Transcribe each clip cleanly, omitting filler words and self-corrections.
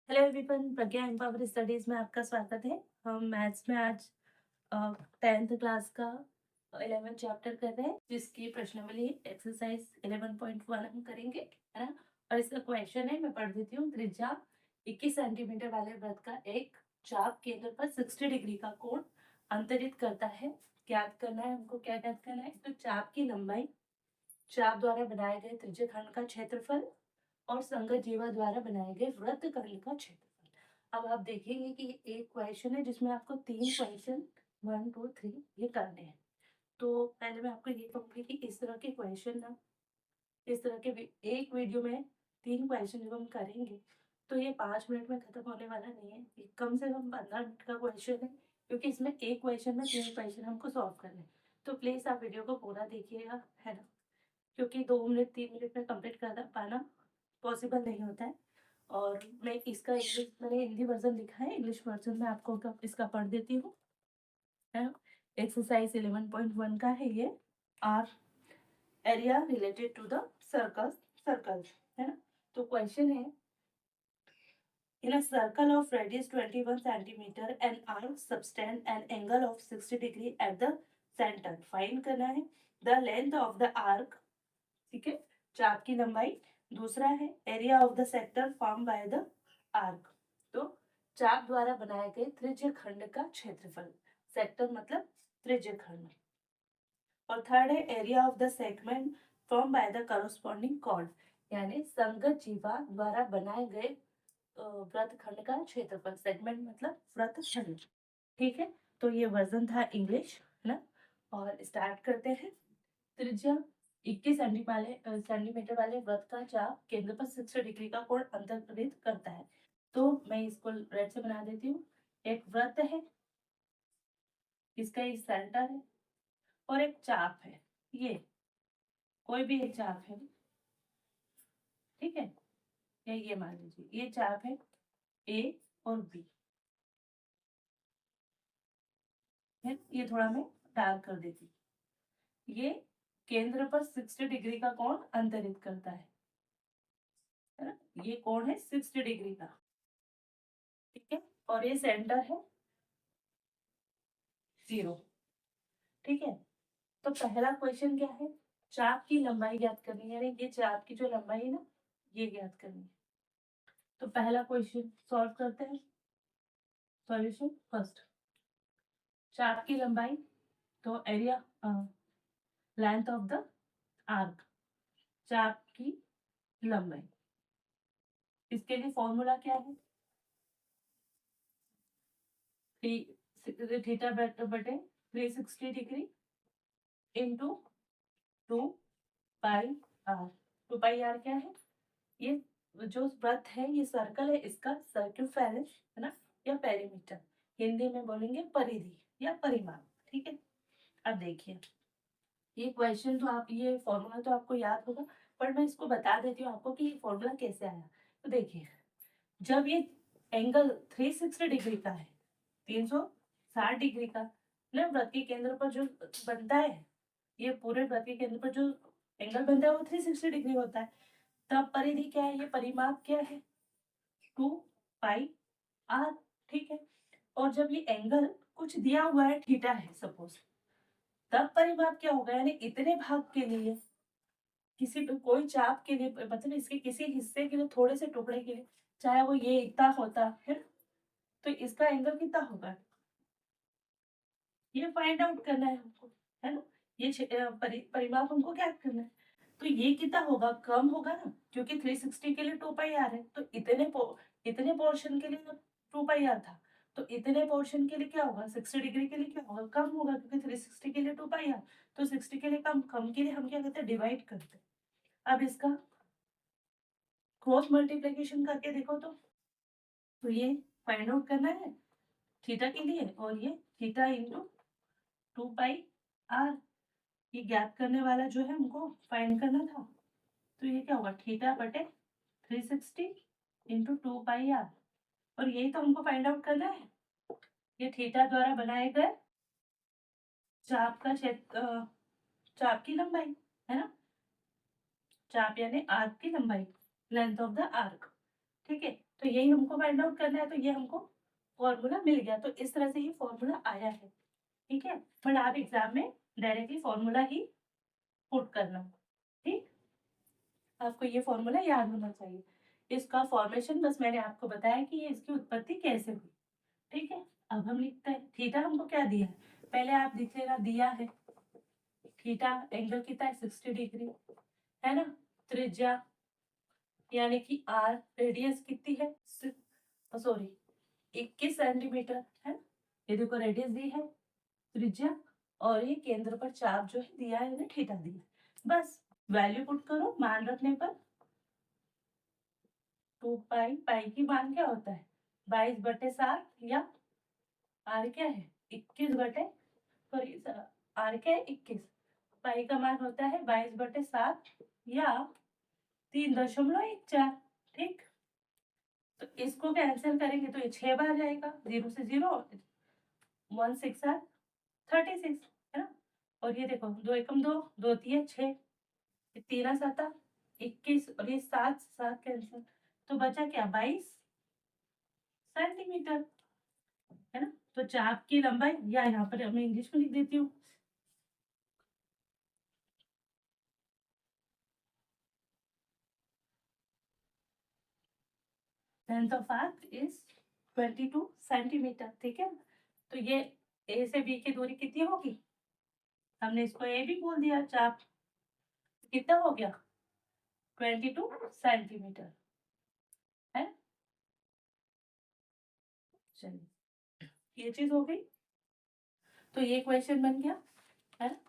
Hello everyone, प्रज्ञा empower studies में आपका स्वागत है। हम मैथ्स में आज 10th क्लास का 11 चैप्टर कर रहे हैं, जिसकी प्रश्नावली एक्सरसाइज 11.1 हम करेंगे, है ना। और इसका क्वेश्चन है, मैं पढ़ देती हूँ। त्रिज्या 21 सेंटीमीटर वाले वृत्त का एक चाप केंद्र पर 60 डिग्री का कोण अंतरित करता है। ज्ञात करना है हमको। क्या ज्ञात करना है? तो चाप की लंबाई, चाप द्वारा बनाए गए त्रिज्यखंड का क्षेत्रफल और संगत जीवा द्वारा बनाए गए वृत्त खंड का क्षेत्रफल। अब आप देखेंगे कि एक क्वेश्चन है जिसमें आपको 3 क्वेश्चन 1 2 3 ये करने हैं। तो पहले मैं आपको ये कहूंगी कि इस तरह के क्वेश्चन ना, इस तरह के एक वीडियो में 3 क्वेश्चन जब हम करेंगे तो ये 5 मिनट में खत्म होने वाला नहीं है। ये कम से कम 15 मिनट का क्वेश्चन है, क्योंकि इसमें एक क्वेश्चन में 3 क्वेश्चन हमको सॉल्व करने हैं। तो प्लीज आप वीडियो को पूरा देखिएगा, है ना, क्योंकि 2 मिनट 3 मिनट में कंप्लीट कर पाना पॉसिबल नहीं होता है। और मैं इसका इंग्लिश, मैंने हिंदी वर्जन लिखा है, इंग्लिश वर्जन में आपको इसका पढ़ देती हूँ, है ना। एक्सरसाइज 11.1 का है ये। Are area related to the circle, है ना। तो क्वेश्चन है, in a circle of radius 21 centimetre and arc subtend an angle of 60 degree at the centre, find करना है the length of the arc. ठीक है, चाप की लंबाई। दूसरा है area of the sector form by the arc, तो चाप द्वारा बनाए गए त्रिज्य खंड का क्षेत्रफल। सेक्टर मतलब त्रिज्य खंड। और थर्ड है area of the segment form by the corresponding chord, यानी संगत जीवा द्वारा बनाए गए वृत्त खंड का क्षेत्रफल। सेगमेंट मतलब वृत्त खंड। ठीक है, तो ये वर्जन था इंग्लिश, है ना। और स्टार्ट करते हैं। त्रिज्या 21 सेंटीमीटर वाले वृत्त का चाप केंद्र पर 60 डिग्री का कोण अंतरित करता है। तो मैं इसको रेड से बना देती हूँ। एक वृत्त है, इसका एक सेंटर है और एक चाप है। ये कोई भी एक चाप है, ठीक है। ये मान लीजिए ये चाप है ए और बी है। ये थोड़ा मैं डार्क कर देती हूँ। ये केंद्र पर 60 डिग्री का कोण अंतरित करता है ना। ये कोण है 60 डिग्री का, ठीक है। और ये सेंटर है 0, ठीक है। तो पहला क्वेश्चन क्या है? चाप की लंबाई ज्ञात करनी है, यानी ये चाप की जो लंबाई है ना, ये ज्ञात करनी है। तो पहला क्वेश्चन सॉल्व करते हैं। सॉल्यूशन फर्स्ट, चाप की लंबाई, तो area, length of the arc, चाप की लंबाई। इसके लिए फॉर्मूला क्या है? थीटा बटे 360 degree into 2 pi r. 2 pi r क्या है? ये जो वृत्त है, ये सर्कल है, इसका सर्क्यूफेरेंस, है ना, या पेरीमीटर। हिंदी में बोलेंगे परिधि या परिमाप, ठीक है। अब देखिए, ये क्वेश्चन तो आप, ये फॉर्मूला तो आपको याद होगा, पर मैं इसको बता देती हूँ आपको कि ये फॉर्मूला कैसे आया। तो देखिए, जब ये एंगल 360 डिग्री का है, 360 डिग्री का ना, वृत्त के केंद्र पर जो बनता है, ये पूरे वृत्त के केंद्र पर जो एंगल बनता है वो 360 डिग्री होता है। तब परिधि क्या है? ये परिमाप क्या है? 2 पाई आर, ठीक है। और जब ये एंगल कुछ दिया हुआ है, थीटा है सपोज, तब परिमाप क्या होगा? यानी इतने भाग के लिए, किसी कोई चाप के लिए, मतलब इसके किसी हिस्से के लिए, थोड़े से टुकड़े के लिए, चाहे वो ये इतना होता है, तो इसका एंगल कितना होगा, ये फाइंड आउट करना है हमको, है ना। ये परिमाप हमको क्या करना है। तो ये कितना होगा? कम होगा ना, क्योंकि 360 के लिए 2 पाई आर है, तो इतने पोर्शन के लिए 2 पाई आर था, तो इतने पोर्शन के लिए क्या होगा? 60 डिग्री के लिए क्या होगा? कम होगा, क्योंकि 360 के लिए 2 पाई आर, तो 60 के लिए कम, कम के लिए हम क्या करते हैं? डिवाइड करते हैं। अब इसका क्रॉस मल्टीप्लीकेशन करके देखो तो ये फाइंड आउट करना है थीटा के लिए, और ये थीटा इंटू 2 पाई आर, ये ज्ञात करने वाला जो है हमको फाइंड करना था। तो ये क्या होगा? थीटा बटे 360 इंटू 2 पाई आर, और यही तो हमको फाइंड आउट करना है। ये थीटा द्वारा बनाए गए चाप का क्षेत्र, चाप की लंबाई, है ना। चाप यानी आर्क की लंबाई, लेंथ ऑफ द आर्क, ठीक है। तो यही हमको फाइंड आउट करना है, तो ये हमको फॉर्मूला मिल गया। तो इस तरह से ये फॉर्मूला आया है, ठीक है। बट आप एग्जाम में डायरेक्टली फॉर्मूला ही पुट करना, ठीक। आपको ये फॉर्मूला याद होना चाहिए। इसका फॉर्मेशन बस मैंने आपको बताया कि ये इसकी उत्पत्ति कैसे हुई, ठीक है। अब हम लिखते हैं थीटा हमको क्या दिया है, पहले आप देख लेना, दिया है थीटा एंगल कितना है 60 डिग्री, है ना। त्रिज्या यानी कि आर, रेडियस कितनी है, सॉरी 21 सेंटीमीटर है। ये देखो रेडियस दी है, त्रिज्या, और ये केंद्र पर चाप जो है दिया है, थीटा दिया है। बस वैल्यू पुट करो, मान रखने पर 2 पाई, पाई की मान क्या होता है 22/7, या आर क्या है 21 सॉरी आर क्या है 21, पाई का मान होता है 22/7 या 3.14, ठीक। तो इसको कैंसिल करेंगे तो ये 6 बार जाएगा, 0 से 0, 1 6 आर 36, है ना। और ये देखो 2 एकम 2, 2 3 6, 3 7 21, और ये 7 7 कैंसिल, तो बचा क्या 22 सेंटीमीटर, है ना। तो चाप की लंबाई, या यहाँ पर मैं इंग्लिश में लिख देती हूँ, length of arc is 22 centimetre, ठीक है। तो ये ए से बी की दूरी कितनी होगी, हमने इसको ए भी बोल दिया, चाप कितना हो गया 22 सेंटीमीटर, है। चलिए ये चीज हो गई, तो ये क्वेश्चन बन गया, है ना।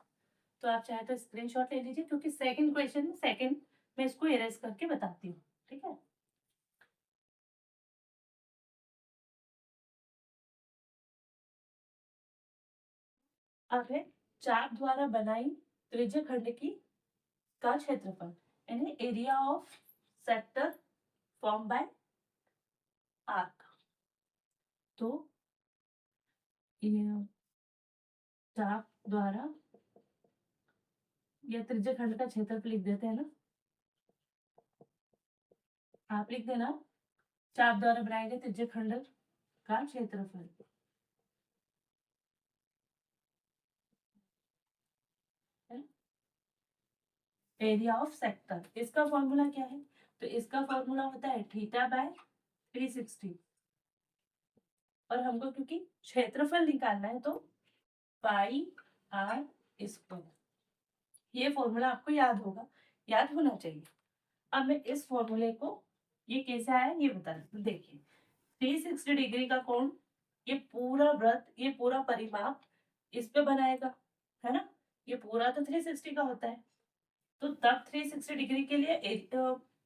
तो आप चाहे तो स्क्रीनशॉट ले लीजिए, क्योंकि सेकंड क्वेश्चन सेकंड मैं इसको इरेज करके बताती हूँ, ठीक है। अब है चाप द्वारा बनाई त्रिज्य खंड की का क्षेत्रफल, यानी area of sector form bye arc. तो ये चाप द्वारा या त्रिज्य खंड का क्षेत्रफल लिख देते हैं ना, आप लिख देना चाप द्वारा बनाए गए त्रिज्य खंड का क्षेत्रफल, एरिया ऑफ सेक्टर। इसका फॉर्मूला क्या है, तो इसका फॉर्मूला होता है थीटा बाय 360, और हमको क्योंकि क्षेत्रफल निकालना है तो पाई आर स्क्वायर, ये फॉर्मूला आपको याद होगा, याद होना चाहिए। अब मैं इस फॉर्मूले को, ये कैसे आया ये बता रही हूँ, देखिए 360 डिग्री का कोण, ये पूरा वृत्त, ये पूरा परिमाप इस पे बनाएगा, है ना। ये पूरा तो 360 का होता है, तो तब 360 डिग्री के लिए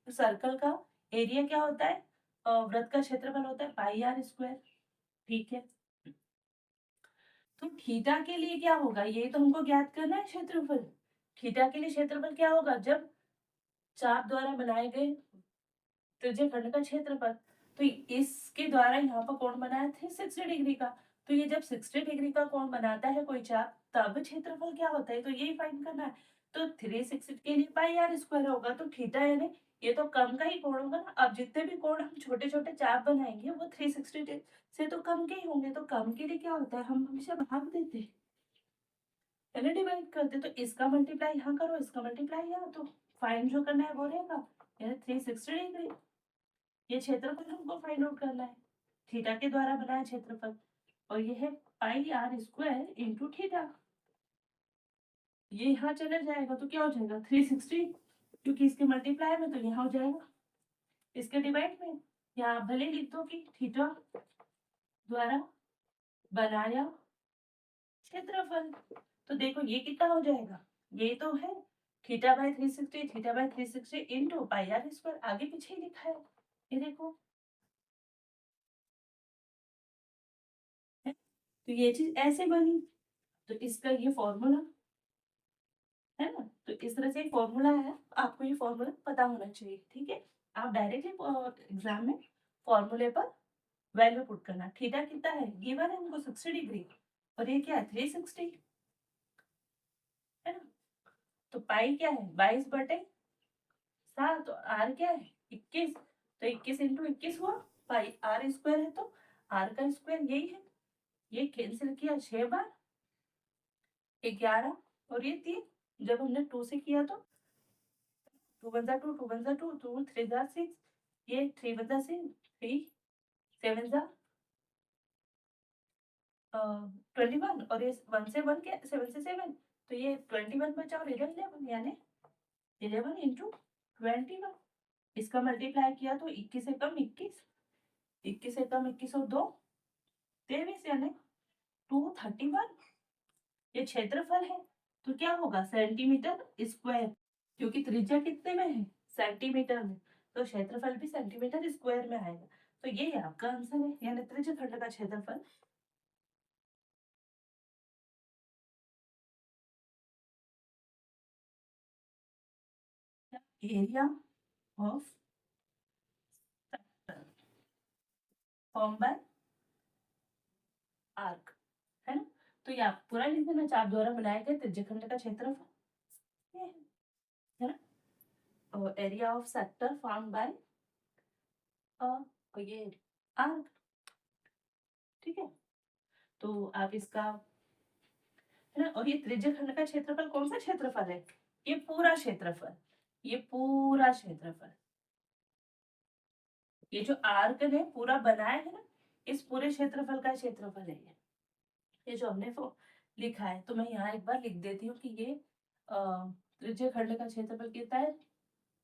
सर्कल का एरिया क्या होता है, वृत्त का क्षेत्रफल होता है पाई आर स्क्वायर, ठीक है। तो थीटा के लिए क्या होगा, ये तो हमको ज्ञात करना है क्षेत्रफल। थीटा के लिए क्षेत्रफल क्या होगा, जब चाप द्वारा बनाए गए त्रिज्य खंड का क्षेत्रफल, तो इसके द्वारा यहाँ पर कोण बनाया थे 60 डिग्री का, तो ये जब 60 डिग्री का कोण बनाता है कोई चाप, तब क्षेत्रफल क्या होता है, तो यही फाइंड करना है। तो 360 के लिए पाई आर स्क्वायर होगा, तो थीटा यानी ये तो कम का ही कोण होगा ना। अब जितने भी कोण हम छोटे छोटे चाप बनाएंगे वो 360 से तो कम के ही होंगे, तो कम के लिए क्या होता है, हम हमेशा भाग देते हैं, यानी डिवाइड करते। तो इसका मल्टीप्लाई यहाँ करो, इसका मल्टीप्लाई यहाँ, तो फाइंड जो करना है वो रहेगा, यानी 360 डिग्री। ये क्षेत्रफल हमको फाइंड आउट करना है, थीटा के द्वारा बनाया क्षेत्रफल, और ये है पाई आर स्क्वायर इंटू थीटा। ये यहाँ चला जाएगा तो क्या हो जाएगा 360, क्योंकि इसके मल्टीप्लाई में तो यहाँ हो जाएगा इसके डिवाइड में। यहाँ भले लिख दो कि थीटा द्वारा बनाया क्षेत्रफल, तो देखो ये कितना हो जाएगा, ये तो है theta by 360, theta by 360 into pi r square, आगे पीछे ही लिखा है, ये देखो है? तो ये चीज ऐसे बनी, तो इसका ये फॉर्मूला है ना। तो इस तरह से फॉर्मूला है, आपको ये फॉर्मूला पता होना चाहिए, ठीक है। आप डायरेक्टली एग्जाम में फॉर्मूले पर वैल्यू पुट करना, थीटा कितना है गिवन है हमको 60 डिग्री, और ये क्या है 360, है ना। तो पाई क्या है 22/7, और आर क्या है 21, तो 21 इंटू 21 हुआ पाई आर स्क्वायर है, तो आर का स्क्वायर यही है, ये कैंसिल किया 6 बार, 11 और ये 3, जब हमने 2 से किया तो 2 वन जा 2, 2 वन जा 2, 2 3 जा 6, ये 3 वन जा 6, 3 7 जा 21, और ये 1 से 1 के 7 से 7, तो ये 21 बचा और इधर 11, यानी 11 इंटू 21। इसका मल्टीप्लाई किया तो 21 से कम 21, 21 से कम 21 और 2 23, यानी 231। ये क्षेत्रफल है, तो क्या होगा सेंटीमीटर स्क्वायर, क्योंकि त्रिज्या कितने में है, सेंटीमीटर में, तो क्षेत्रफल भी सेंटीमीटर स्क्वायर में आएगा। तो ये आपका आंसर है, यानी त्रिज्य खंड का क्षेत्रफल। Area of form by arc, है ना। तो ये आप पूरा लिख देना, चाप द्वारा बनाए गए त्रिज्य खंड का क्षेत्रफल ये है ना। Area of sector form bye ये आर्क, ठीक है। तो आप इसका, है ना, और ये त्रिज्य खंड का क्षेत्रफल कौन सा क्षेत्रफल है, ये पूरा क्षेत्रफल, ये पूरा क्षेत्रफल, ये जो आर्क ने पूरा बनाया है ना, इस पूरे क्षेत्रफल का क्षेत्रफल है ये जो हमने लिखा है। तो मैं यहाँ एक बार लिख देती हूँ कि ये त्रिज्य खंड का क्षेत्रफल कितना है,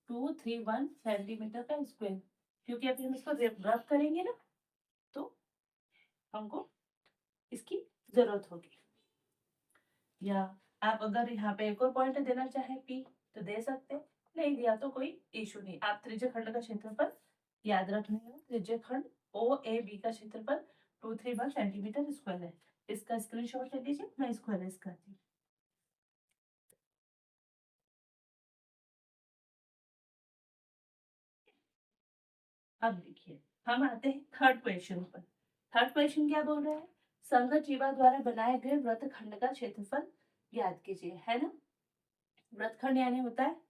231 सेंटीमीटर का स्क्वायर, क्योंकि अभी हम इसको रब करेंगे ना, तो हमको इसकी जरूरत होगी। या आप अगर यहाँ पे एक और पॉइंट देना चाहे पी, तो दे सकते, नहीं दिया तो कोई इशू नहीं। आप त्रिज्य खंड का क्षेत्रफल याद रखने का, त्रिज्य खंड ओ ए बी का क्षेत्रफल 231 सेंटीमीटर स्क्वायर है। इसका स्क्रीनशॉट ले लीजिए, मैं इसको अरेस्ट करती हूँ। अब देखिए, हम आते हैं थर्ड क्वेश्चन पर। थर्ड क्वेश्चन क्या बोल रहा है, संगत जीवा द्वारा बनाए गए वृत्त खंड का क्षेत्रफल याद कीजिए, है ना। वृत्त खंड यानी होता है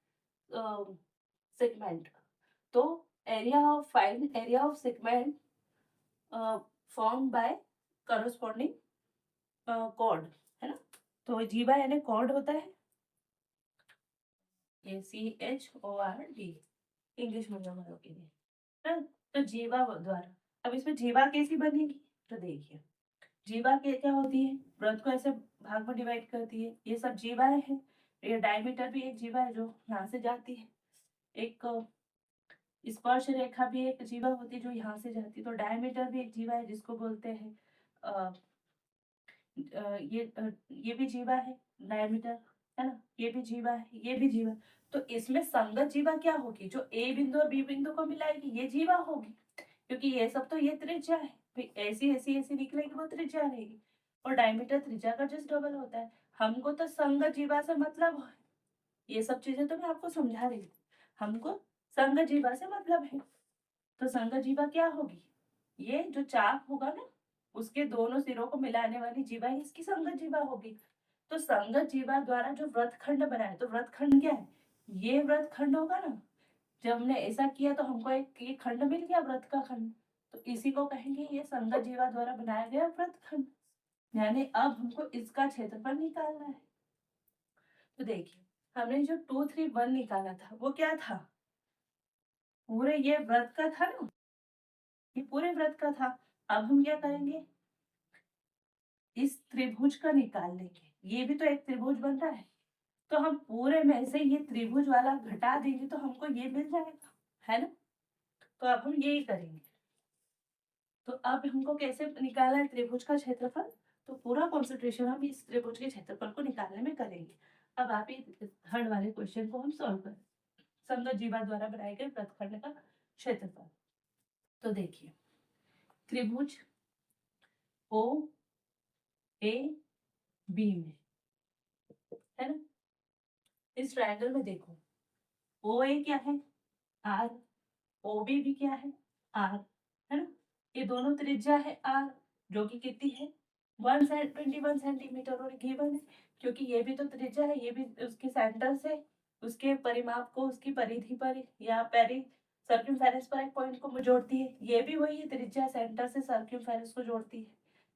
सेगमेंट, तो area of find area of segment form by corresponding chord, है ना। तो जीवा यानी कॉर्ड होता है, ये CHORD, इंग्लिश मीडियम वालों के लिए, है ना। तो जीवा द्वारा, अब इसमें जीवा कैसी बनेगी, तो देखिए जीवा के क्या होती है, वृत्त को ऐसे भाग में डिवाइड करती है, ये सब जीवाएं हैं। ये डायमीटर भी एक जीवा है जो यहाँ से जाती है, एक स्पर्श रेखा भी एक जीवा होती है जो यहाँ से जाती है, तो डायमीटर भी एक जीवा है जिसको बोलते हैं ये भी जीवा है डायमीटर, है ना, ये भी जीवा है, ये भी जीवा। तो इसमें संगत जीवा क्या होगी, जो ए बिंदु और बी बिंदु को मिलाएगी, ये जीवा होगी, क्योंकि ये सब तो ये त्रिज्या है, फिर ऐसी ऐसी ऐसी निकलेगी वो त्रिज्या रहेगी, और डायमीटर त्रिज्या का जस्ट डबल होता है। हमको तो संगत जीवा से मतलब है, ये सब चीजें तो मैं आपको समझा रही हूँ, हमको संगत जीवा से मतलब है। तो संगत जीवा क्या होगी, ये जो चाप होगा ना, उसके दोनों सिरों को मिलाने वाली जीवा ही इसकी संगत जीवा होगी। तो संगत जीवा द्वारा जो वृत्तखंड बना है, तो वृत्तखंड क्या है, ये वृत्तखंड होगा ना, जब हमने ऐसा किया तो हमको एक ये खंड मिल गया वृत्त का खंड, तो इसी को कहेंगे ये संगत जीवा द्वारा बनाया गया वृत्तखंड। यानी अब हमको इसका क्षेत्रफल निकालना है। तो देखिए, हमने जो 231 निकाला था वो क्या था, पूरे ये वृत्त का था ना, ये पूरे वृत्त का था। अब हम क्या करेंगे, इस त्रिभुज का निकाल लेंगे, ये भी तो एक त्रिभुज बन रहा है, तो हम पूरे में से ये त्रिभुज वाला घटा देंगे तो हमको ये मिल जाएगा, है ना। तो अब हम यही करेंगे। तो अब हमको कैसे निकालना है त्रिभुज का क्षेत्रफल, तो पूरा कॉन्सेंट्रेशन हम इस त्रिभुज के क्षेत्रफल को निकालने में करेंगे। अब आप ये थर्ड वाले क्वेश्चन को हम सॉल्व करें, संगत जीवा द्वारा बनाए गए वृत्तखंड का क्षेत्रफल। तो देखिए, त्रिभुज ओ ए बी में, है ना, इस ट्रायंगल में देखो, ओ ए क्या है आर, ओ बी भी क्या है आर, है ना। ये दोनों त्रिज्या है आर, जो कि कितनी है 121 सेंटीमीटर, और गिवन है क्योंकि ये भी तो त्रिज्या है, ये भी उसके सेंटर से उसके परिमाप को उसकी परिधि पर या पेरी सर्क्यूमफेरेंस पर एक पॉइंट को जोड़ती है, ये भी वही है, त्रिज्या सेंटर से सर्क्यूमफेरेंस को जोड़ती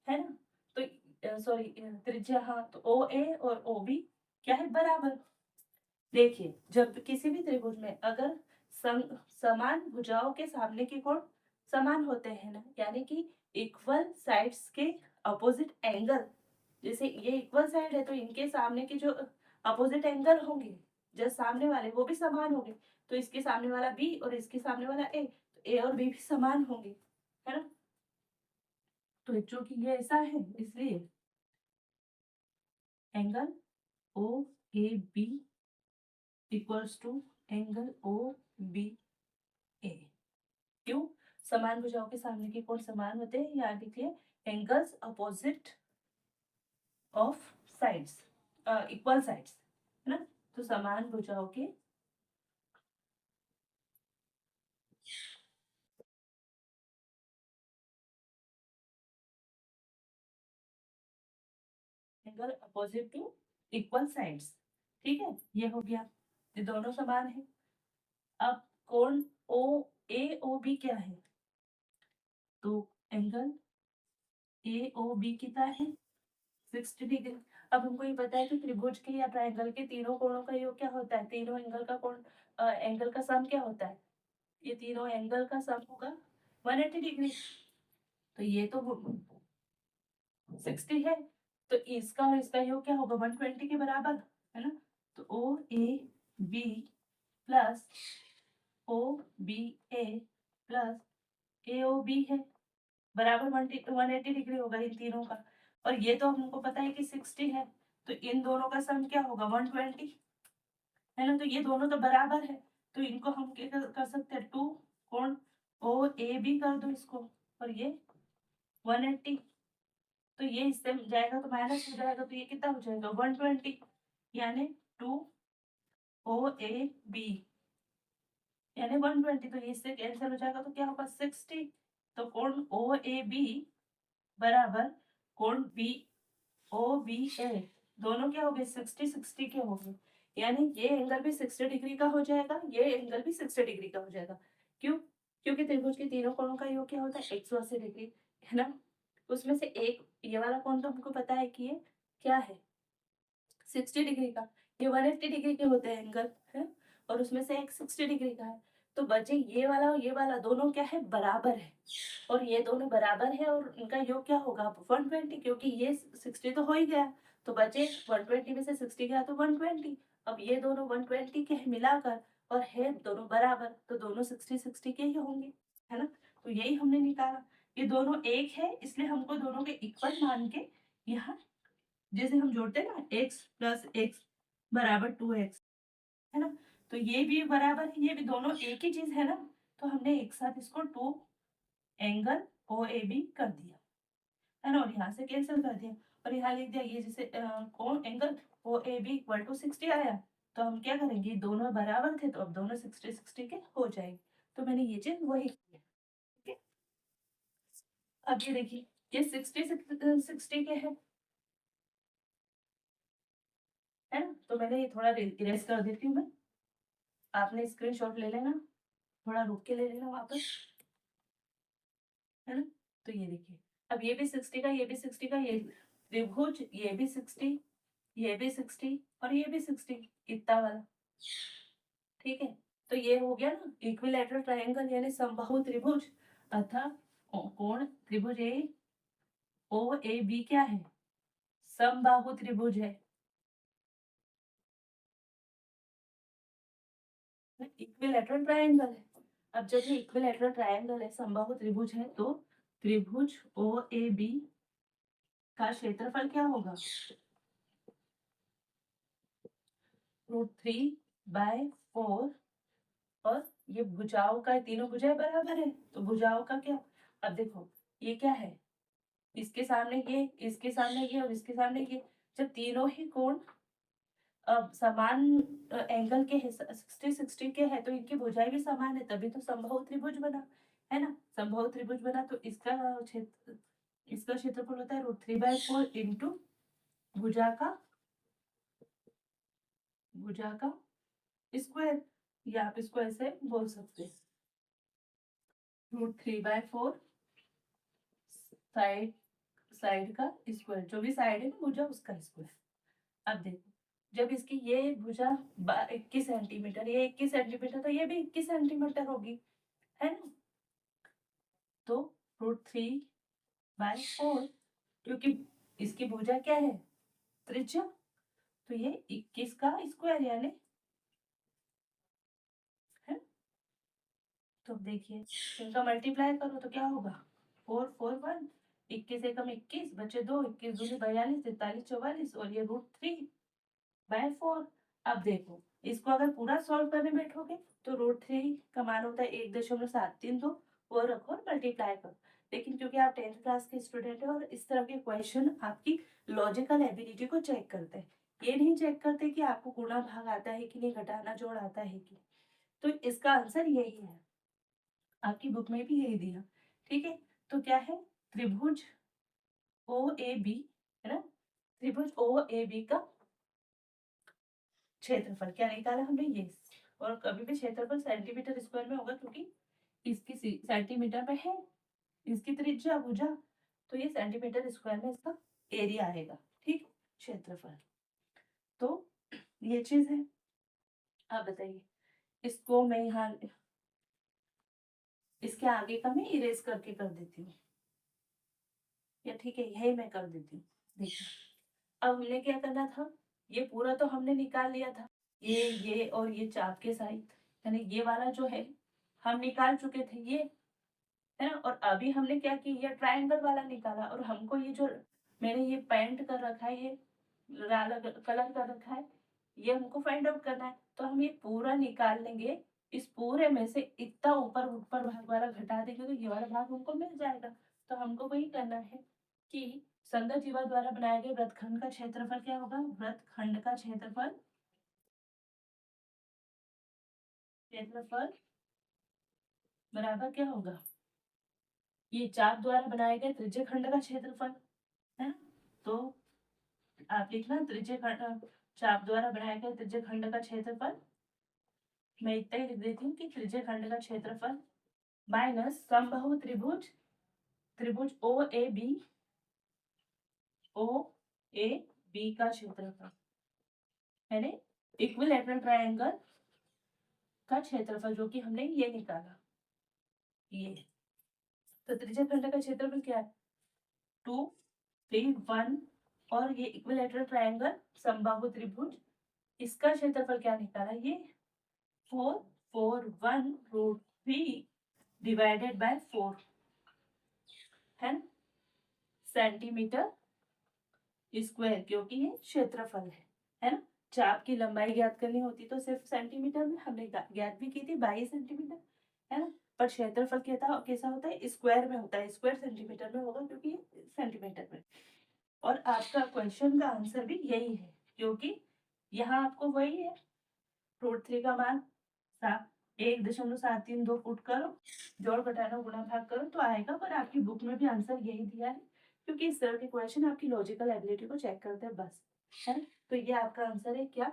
है ना। तो सॉरी त्रिज्या, हाँ, तो ओ ए और ओ बी क्या है, बराबर। देखिए जब किसी भी त्रिभुज में अगर समान भुजाओं के सामने के कोण समान होते हैं ना, यानी कि इक्वल साइड्स के अपोजिट एंगल, जैसे ये इक्वल साइड है तो इनके सामने के जो अपोजिट एंगल होंगे, जो सामने वाले वो भी समान होंगे, तो इसके सामने वाला बी और इसके सामने वाला ए, तो ए और बी भी समान होंगे, है ना। तो चूंकि ये ऐसा है इसलिए angle O A B equals to angle O B A. क्यों? समान भुजाओं के सामने के कोण समान होते हैं, याद रखिए angles opposite of sides, equal sides, है ना। तो समान भुजाओं के angle opposite to equal sides, ठीक है, ये हो गया, ये दोनों समान है। अब कोण ओ ए ओ बी क्या है, तो एंगल ए ओ बी कितना है, 60 डिग्री। अब हमको ये पता है कि त्रिभुज के या ट्रायंगल के तीनों कोणों का योग क्या होता है, तीनों एंगल का कोण, एंगल का सम क्या होता है, ये तीनों एंगल का सम होगा 180 डिग्री। तो ये तो 60 है, तो इसका और इसका योग क्या होगा 120 के बराबर, है ना। तो O A B plus O B A plus A O B है बराबर 180 डिग्री होगा इन तीनों का। और ये तो हमको पता है कि 60 है, तो इन दोनों का सम क्या होगा 120, है ना। तो ये दोनों तो बराबर है, तो इनको हम क्या कर सकते हैं, टू कोण ओ ए बी कर दो इसको, और ये 180, तो ये इससे जाएगा तो माइनस हो जाएगा, तो ये कितना हो जाएगा 120, यानी टू ओ ए बी यानी 120, तो ये इससे कैंसिल हो जाएगा, तो क्या होगा 60। तो कोण ओ ए बी बराबर कोण बी ओ बी ए, दोनों क्या हो गए 60 60 के हो गए, यानी ये एंगल भी 60 डिग्री का हो जाएगा, ये एंगल भी 60 डिग्री का हो जाएगा। क्यों? क्योंकि त्रिभुज के तीनों कोणों का योग क्या होता है 180 डिग्री, है ना। उसमें से एक ये वाला कोण तो हमको पता है कि ये क्या है 60 डिग्री का, ये 180 डिग्री के होते हैं एंगल, है, और उसमें से एक 60 डिग्री का है। तो बचे ये वाला और ये वाला दोनों क्या है बराबर है, और ये दोनों बराबर है और इनका योग क्या होगा 120, क्योंकि ये 60 तो हो ही गया, तो बचे 120 में से 60 गया तो 120। अब ये दोनों 120 के मिलाकर और है दोनों बराबर, तो दोनों 60 60 के ही होंगे, है ना। तो यही हमने निकाला, ये दोनों एक है इसलिए हमको दोनों के इक्वल मान के यहाँ जैसे हम जोड़ते हैं ना x प्लस एक्स बराबर 2x, है ना। तो ये भी बराबर है, ये भी दोनों एक ही चीज है ना, तो हमने एक साथ इसको two angle O A B कर दिया, है ना, और यहाँ से कैंसिल कर दिया, और यहाँ लिख दिया ये जैसे कोण angle O A B equal to 60 आया, तो हम क्या करेंगे दोनों बराबर थे तो अब दोनों 60 60 के हो जाएंगे, तो मैंने ये चीज वही की, ठीक है। अब ये देखिए ये 60 60 के है ना, तो मैंने ये थोड़ा इरेज कर देती हूँ मैं, आपने स्क्रीनशॉट ले लेना, थोड़ा रुक के ले लेना वापस, है ना। तो ये देखिए अब ये भी 60 का, ये भी 60 का, ये त्रिभुज ये भी 60, ये भी 60 और ये भी 60, इतना वाला, ठीक है। तो ये हो गया ना इक्विलैटरल ट्रायंगल यानी समबाहु त्रिभुज, अतः कोण त्रिभुज ए ओ ए बी क्या है समबाहु त्रिभुज है, इक्विलैटरल ट्रायंगल है। अब जब ये इक्विलैटरल ट्रायंगल है समबाहु त्रिभुज है, तो त्रिभुज ओ ए बी का क्षेत्रफल क्या होगा √3/4, और ये भुजाओं का तीनों भुजाएं बराबर है, तो भुजाओं का क्या, अब देखो ये क्या है, इसके सामने ये, इसके सामने ये और इसके सामने ये, जब तीनों ही कोण अब समान एंगल के 60 60 के है तो इनकी भुजाएं भी समान है, तभी तो समबाहु त्रिभुज बना, है ना। समबाहु त्रिभुज बना तो इसका क्षेत्रफल होता है √3/4 इंटू भुजा का स्क्वायर, या आप इसको ऐसे बोल सकते हैं, √3/4 साइड का स्क्वायर, जो भी साइड है ना भुजा उसका स्क्वायर। अब देखो, जब इसकी ये भुजा 21 सेंटीमीटर, ये 21 सेंटीमीटर, तो ये भी 21 सेंटीमीटर होगी, है ना। तो √3/4, क्योंकि इसकी भुजा क्या है, त्रिज्या, तो ये 21 का स्क्वायर यानी, है। तो देखिए इनका मल्टीप्लाई करो तो क्या होगा, 4 4 1, 21 एकम 21 बचे 2, 21 दूनी 42, 43 44, और ये √3/4। अब देखो इसको अगर पूरा सॉल्व करने बैठोगे तो √3 का मान होता है 1.732, वो रखो और मल्टीप्लाई करो। लेकिन क्योंकि आप 10th क्लास के स्टूडेंट हो और इस तरह के क्वेश्चन आपकी लॉजिकल एबिलिटी को चेक करते हैं, ये नहीं चेक करते कि आपको गुणा भाग आता है कि नहीं, घटाना जोड़ आता है कि, तो इसका आंसर यही है, आपकी बुक में भी यही दिया, ठीक है। तो क्या है, त्रिभुज OAB, है ना, त्रिभुज OAB का क्षेत्रफल क्या निकाला हमने, ये। और कभी भी क्षेत्रफल सेंटीमीटर स्क्वायर में होगा, क्योंकि इसकी सेंटीमीटर में है, इसकी त्रिज्या भुजा, तो ये सेंटीमीटर स्क्वायर में इसका एरिया आएगा, ठीक, क्षेत्रफल। तो ये चीज है। आप बताइए, इसको मैं यहाँ इसके आगे का मैं इरेज करके कर देती हूँ, या ठीक है यही मैं कर देती हूँ। देखिए अब हमने क्या करना था, ये पूरा तो हमने निकाल लिया था, ये और ये चाप के साइड, यानी ये वाला जो है हम निकाल चुके थे, ये है ना। और अभी हमने क्या किया, ट्रायंगल वाला निकाला, और हमको ये जो मैंने ये पेंट कर रखा है, ये लाल कलर कर रखा है, ये हमको फाइंड आउट करना है। तो हम ये पूरा निकाल लेंगे, इस पूरे में से इतना ऊपर ऊपर भाग वाला घटा देंगे तो ये वाला भाग हमको मिल जाएगा। तो हमको वही करना है कि संगत जीवा द्वारा बनाए गए वृत्तखंड का क्षेत्रफल क्या होगा, वृत्तखंड का क्षेत्रफल बराबर क्या होगा, ये चाप द्वारा बनाए गए त्रिज्य खंड का क्षेत्रफल, है ना। तो आप लिखना त्रिज्य खंड, चाप द्वारा बनाए गए त्रिज्य खंड का क्षेत्रफल, मैं इतना ही लिख देती हूँ कि त्रिज्य खंड का क्षेत्रफल माइनस समबाहु त्रिभुज, त्रिभुज OAB का क्षेत्रफल, यानी इक्विलैटरल ट्रायंगल का क्षेत्रफल, जो कि हमने ये निकाला, ये। तो त्रिज्य खंड का क्षेत्रफल क्या है, 2 3 1, और ये इक्विलैटरल ट्रायंगल समबाहु त्रिभुज, इसका क्षेत्रफल क्या निकाला, ये 4 4 1 √3 डिवाइडेड बाय 4, है ना, सेंटीमीटर स्क्वायर, क्योंकि ये क्षेत्रफल है ना। चाप की लंबाई ज्ञात करनी होती तो सिर्फ सेंटीमीटर में, हमने ज्ञात भी की थी 22 सेंटीमीटर, है ना। पर क्षेत्रफल कैसा होता है, स्क्वायर में होता है, स्क्वायर सेंटीमीटर में होगा क्योंकि सेंटीमीटर में। और आपका क्वेश्चन का आंसर भी यही है, क्योंकि यहाँ आपको वही है, √3 का मान 1.732 पुट करो, जोड़ घटाना गुणा भाग करो तो आएगा। पर आपकी बुक में भी आंसर यही दिया है, क्योंकि इस तरह के क्वेश्चन आपकी लॉजिकल एबिलिटी को चेक करते हैं बस, है। तो ये आपका आंसर है क्या,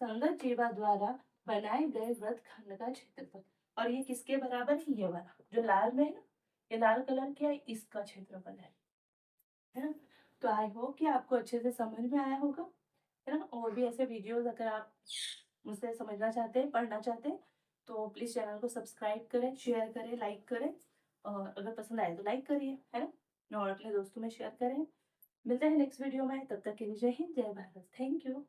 संगत जीवा द्वारा बनाए गए वृत्तखंड का क्षेत्रफल। और ये किसके बराबर है, ये वाला जो लाल में है ना, ये लाल कलर क्या है, इसका क्षेत्रफल है ना। तो आई होप कि आपको अच्छे से समझ में आया होगा, है ना। और भी ऐसे वीडियोस अगर आप मुझसे समझना चाहते हैं, पढ़ना चाहते हैं, तो प्लीज चैनल को सब्सक्राइब करें, शेयर करें, लाइक करें, और अगर पसंद आए तो लाइक करिए, है ना, और अपने दोस्तों में शेयर करें। मिलते हैं नेक्स्ट वीडियो में, तब तक के लिए जय हिंद, जय भारत, थैंक यू।